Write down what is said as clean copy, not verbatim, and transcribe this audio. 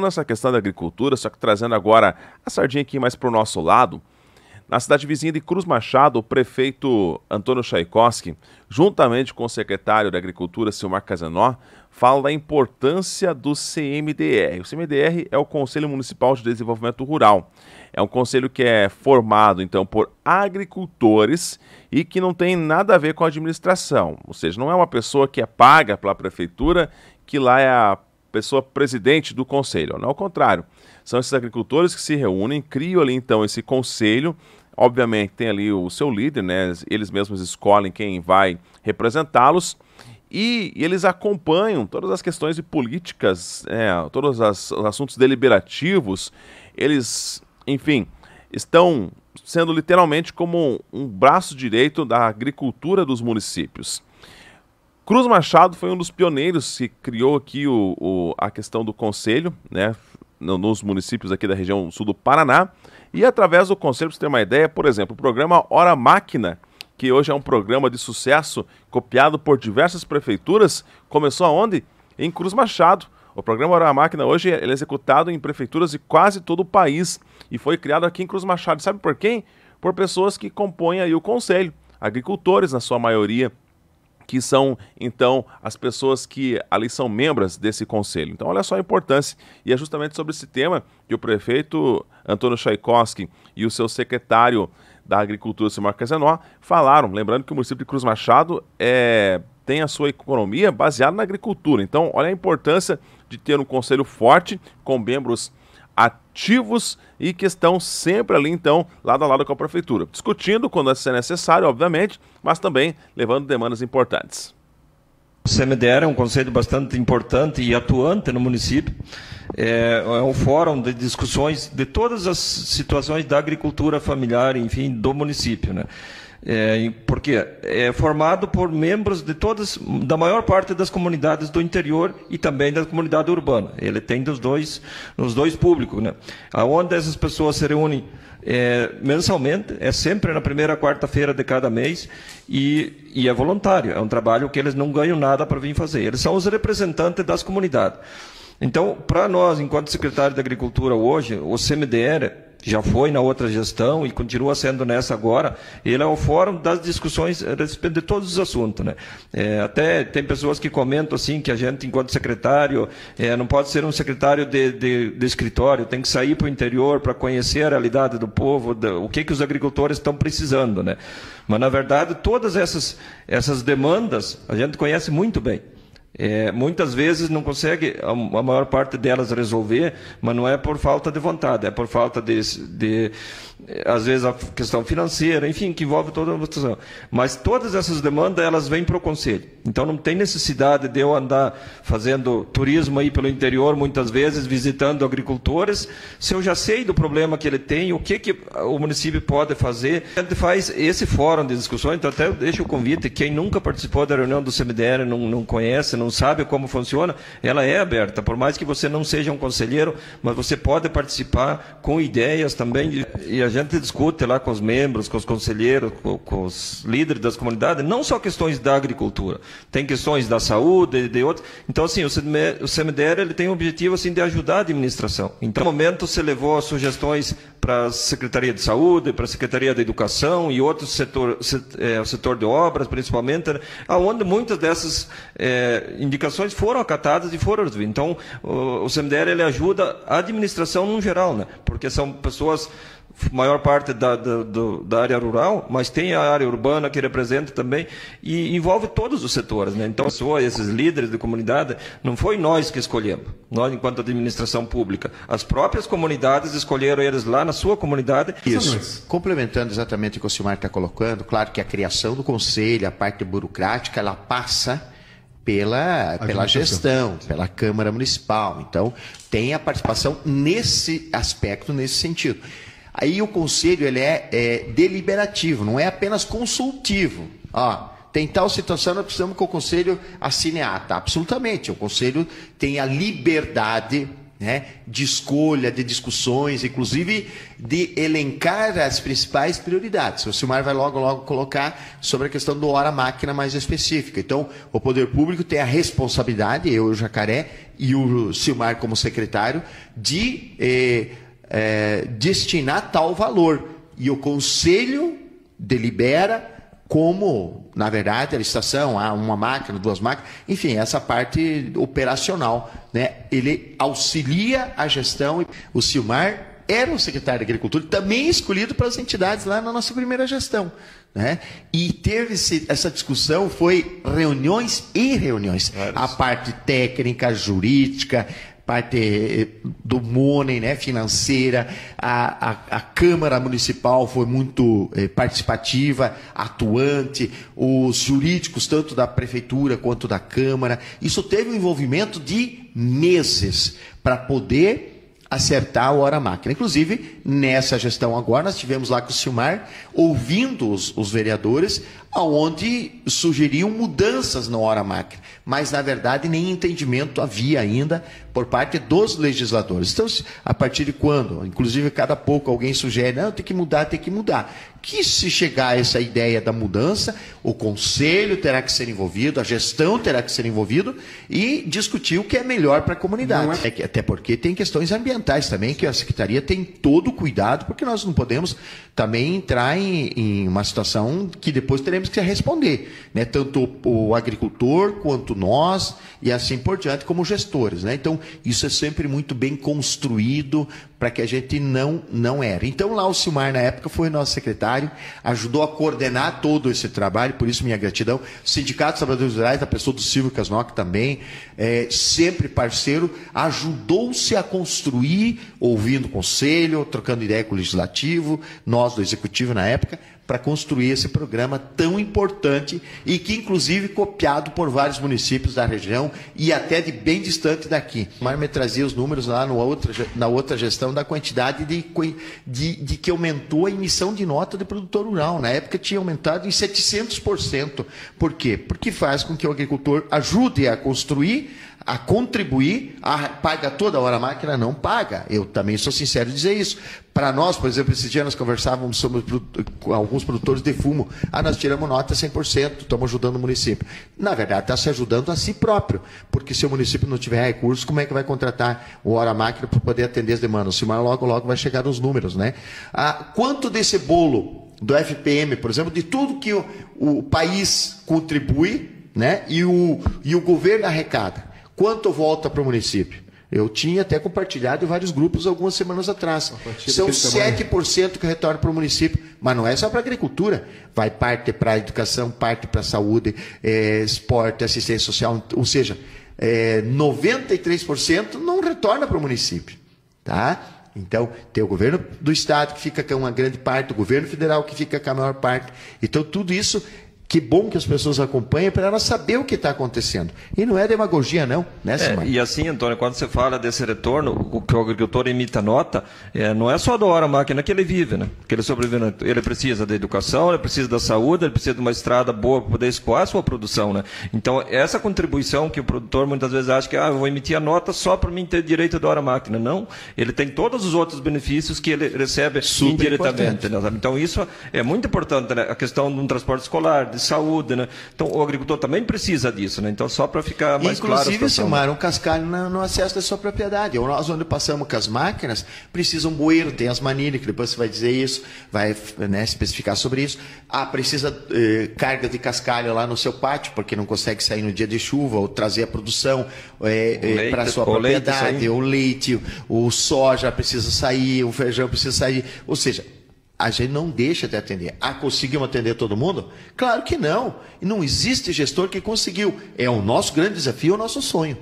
Nessa questão da agricultura, só que trazendo agora a sardinha aqui mais para o nosso lado, na cidade vizinha de Cruz Machado, o prefeito Antônio Chaikovski, juntamente com o secretário da Agricultura, Silmar Casanó, fala da importância do CMDR. O CMDR é o Conselho Municipal de Desenvolvimento Rural. É um conselho que é formado, então, por agricultores e que não tem nada a ver com a administração. Ou seja, não é uma pessoa que é paga pela prefeitura, que lá é a pessoa presidente do conselho, não, ao contrário, são esses agricultores que se reúnem, criam ali então esse conselho, obviamente tem ali o seu líder, né, eles mesmos escolhem quem vai representá-los e eles acompanham todas as questões de políticas, todos os assuntos deliberativos, eles, enfim, estão sendo literalmente como um braço direito da agricultura dos municípios. Cruz Machado foi um dos pioneiros que criou aqui a questão do conselho, né, nos municípios aqui da região sul do Paraná. E através do conselho, para você ter uma ideia, por exemplo, o programa Hora Máquina, que hoje é um programa de sucesso copiado por diversas prefeituras, começou aonde? Em Cruz Machado. O programa Hora Máquina hoje ele é executado em prefeituras de quase todo o país e foi criado aqui em Cruz Machado. Sabe por quem? Por pessoas que compõem aí o conselho, agricultores na sua maioria, que são, então, as pessoas que ali são membros desse conselho. Então, olha só a importância. E é justamente sobre esse tema que o prefeito Antônio Chaikovski e o seu secretário da Agricultura, Silmar Casanó, falaram. Lembrando que o município de Cruz Machado tem a sua economia baseada na agricultura. Então, olha a importância de ter um conselho forte, com membros ativos e que estão sempre ali, então, lado a lado com a prefeitura, discutindo quando é necessário, obviamente, mas também levando demandas importantes. O CMDR é um conselho bastante importante e atuante no município. É um fórum de discussões de todas as situações da agricultura familiar, enfim, do município, né? Porque é formado por membros de da maior parte das comunidades do interior e também da comunidade urbana. Ele tem nos dois públicos, né? Onde essas pessoas se reúnem mensalmente, é sempre na primeira quarta-feira de cada mês e é voluntário. É um trabalho que eles não ganham nada para vir fazer. Eles são os representantes das comunidades. Então, para nós, enquanto secretário da Agricultura hoje, o CMDR já foi na outra gestão e continua sendo nessa agora, ele é o fórum das discussões a respeito de todos os assuntos, né? Até tem pessoas que comentam assim que a gente, enquanto secretário, não pode ser um secretário de escritório, tem que sair para o interior para conhecer a realidade do povo, o que os agricultores estão precisando, né? Mas, na verdade, todas essas demandas a gente conhece muito bem. Muitas vezes não consegue a maior parte delas resolver, mas não é por falta de vontade, é por falta às vezes a questão financeira, enfim, que envolve toda a situação. Mas todas essas demandas, elas vêm para o conselho. Então não tem necessidade de eu andar fazendo turismo aí pelo interior, muitas vezes, visitando agricultores, se eu já sei do problema que ele tem, o que o município pode fazer. A gente faz esse fórum de discussões, então até eu deixo o convite, quem nunca participou da reunião do CMDR, não conhece, não sabe como funciona, ela é aberta, por mais que você não seja um conselheiro, mas você pode participar com ideias também, e a gente discute lá com os membros, com os conselheiros, com os líderes das comunidades, não só questões da agricultura, tem questões da saúde, de outros. Então, assim, o CMDR ele tem o objetivo assim, de ajudar a administração. Então, no momento, você levou as sugestões para a Secretaria de Saúde, para a Secretaria da Educação e outros o setor de obras, principalmente, onde muitas dessas indicações foram acatadas e foram resolvidas. Então, o CMDR ele ajuda a administração no geral, né? Porque são pessoas, maior parte da área rural, mas tem a área urbana que representa também e envolve todos os setores, né? Então, esses líderes de comunidade, não foi nós que escolhemos, nós enquanto administração pública, as próprias comunidades escolheram eles lá na sua comunidade. Isso, complementando exatamente o que o Silmar está colocando, claro que a criação do conselho, a parte burocrática, ela passa pela gestão, pela Câmara Municipal. Então, tem a participação nesse aspecto, nesse sentido. Aí o conselho ele é deliberativo, não é apenas consultivo. Tem tal situação, nós precisamos que o conselho assine a ata. Absolutamente, o conselho tem a liberdade né, de escolha, de discussões, inclusive de elencar as principais prioridades. O Silmar vai logo colocar sobre a questão do hora-máquina mais específica. Então, o poder público tem a responsabilidade, eu, o Jacaré, e o Silmar como secretário, de destinar tal valor. E o Conselho delibera como, na verdade, a licitação, há uma máquina, 2 máquinas, enfim, essa parte operacional, né? Ele auxilia a gestão. O Silmar era o secretário de Agricultura, também escolhido pelas entidades lá na nossa primeira gestão, né? E teve essa discussão, foi reuniões e reuniões. A parte técnica, jurídica, parte do money, né, financeira, a Câmara Municipal foi muito participativa, atuante, os jurídicos, tanto da Prefeitura quanto da Câmara. Isso teve um envolvimento de meses para poder acertar a hora-máquina. Inclusive, nessa gestão agora, nós tivemos lá com o Silmar, ouvindo os vereadores, onde sugeriam mudanças na hora-máquina. Mas, na verdade, nem entendimento havia ainda por parte dos legisladores. Então, a partir de quando? Inclusive, cada pouco alguém sugere, não, tem que mudar. Que se chegar a essa ideia da mudança, o Conselho terá que ser envolvido, a gestão terá que ser envolvido e discutir o que é melhor para a comunidade. Até porque tem questões ambientais também, que a Secretaria tem todo o cuidado, porque nós não podemos também entrar em uma situação que depois teremos que responder, né? Tanto o agricultor quanto nós e assim por diante, como gestores, né? Então, isso é sempre muito bem construído para que a gente não erre. Então, lá o Silmar, na época, foi nosso secretário, ajudou a coordenar todo esse trabalho, por isso minha gratidão. Sindicato dos Trabalhadores Rurais, a pessoa do Silvio Casnock também, sempre parceiro, ajudou-se a construir, ouvindo o conselho, trocando ideia com o legislativo, nós do executivo na época, para construir esse programa tão importante e que, inclusive, copiado por vários municípios da região e até de bem distante daqui. O Mar me trazia os números lá na outra gestão da quantidade de que aumentou a emissão de nota de produtor rural. Na época tinha aumentado em 700%. Por quê? Porque faz com que o agricultor ajude a construir, a contribuir, paga toda hora a máquina, não paga. Eu também sou sincero em dizer isso. Para nós, por exemplo, esses dias nós conversávamos com alguns produtores de fumo. Nós tiramos nota 100%, estamos ajudando o município. Na verdade, está se ajudando a si próprio, porque se o município não tiver recursos, como é que vai contratar o hora máquina para poder atender as demandas? O Silmar logo vai chegar nos números, né? Quanto desse bolo do FPM, por exemplo, de tudo que o país contribui, né, e o governo arrecada, quanto volta para o município? Eu tinha até compartilhado em vários grupos algumas semanas atrás. São 7% que retornam para o município, mas não é só para a agricultura. Vai parte para a educação, parte para a saúde, esporte, assistência social. Ou seja, 93% não retorna para o município. Tá? Então, tem o governo do estado que fica com uma grande parte, o governo federal que fica com a maior parte. Então, tudo isso... Que bom que as pessoas acompanhem para elas saber o que está acontecendo. E não é demagogia, não, né, Silmar? E assim, Antônio, quando você fala desse retorno, o que o agricultor emite a nota, não é só da hora máquina que ele vive, né? Que ele sobrevive, ele precisa da educação, ele precisa da saúde, ele precisa de uma estrada boa para poder escoar a sua produção, né? Então, essa contribuição que o produtor muitas vezes acha que eu vou emitir a nota só para mim ter direito da hora máquina. Não, ele tem todos os outros benefícios que ele recebe indiretamente. Né? Então, isso é muito importante, né? A questão de um transporte escolar, de saúde, né? Então o agricultor também precisa disso, né? Então só para ficar mais claro. Inclusive, Silmar, um cascalho no acesso da sua propriedade. Nós, onde passamos com as máquinas, precisa um bueiro, tem as manilhas, que depois você vai dizer isso, vai, né, especificar sobre isso. Precisa carga de cascalho lá no seu pátio, porque não consegue sair no dia de chuva, ou trazer a produção para a sua propriedade, o leite, o soja precisa sair, o feijão precisa sair. Ou seja, a gente não deixa de atender. Conseguimos atender todo mundo? Claro que não. Não existe gestor que conseguiu. É o nosso grande desafio, o nosso sonho.